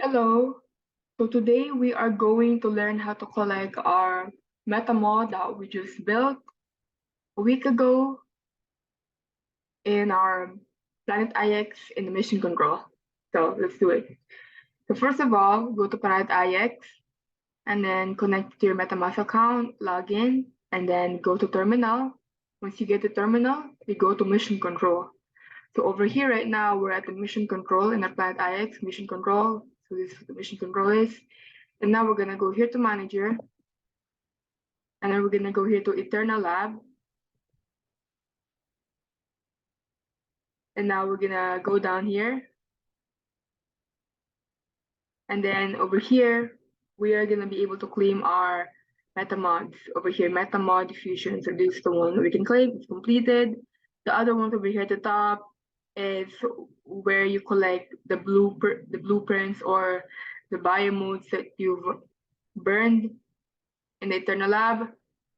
Hello. So today we are going to learn how to collect our MetaMod that we just built a week ago in our Planet IX in the mission control. So let's do it. So first of all, go to Planet IX and then connect to your MetaMask account, log in, and then go to terminal. Once you get to terminal, you go to mission control. So over here right now, we're at the mission control in our Planet IX mission control. So this is what the mission control is. And now we're gonna go here to manager. And then we're gonna go here to Eternal Lab. And now we're gonna go down here. And then over here, we are gonna be able to claim our MetaMods. Over here, MetaMod diffusion. So this is the one we can claim, it's completed. The other one over here at the top is where you collect the blueprints or the biomodes that you've burned in the Eternal Lab.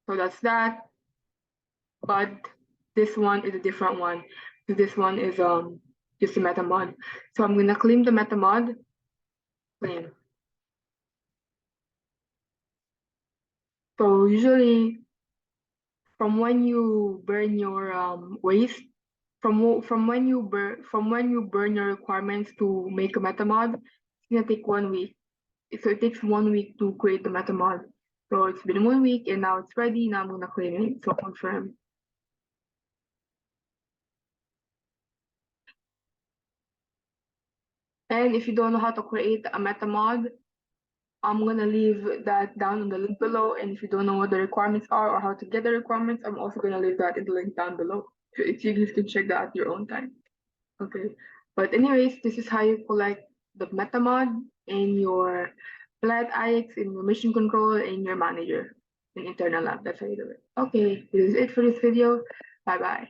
So that's that. But this one is a different one. So this one is just a MetaMod. So I'm gonna claim the MetaMod. Claim. So usually from when you burn your waste, from when you burn your requirements to make a MetaMod, it's gonna take 1 week. So it takes 1 week to create the MetaMod. So it's been 1 week and now it's ready. Now I'm gonna claim it. So confirm. And if you don't know how to create a MetaMod, I'm gonna leave that down in the link below. And if you don't know what the requirements are or how to get the requirements, I'm also gonna leave that in the link down below. So you guys can check that at your own time. Okay. But anyways, this is how you collect the MetaMod in your Planet IX, in your mission control, in your manager, in internal lab. That's how you do it. Okay, this is it for this video. Bye bye.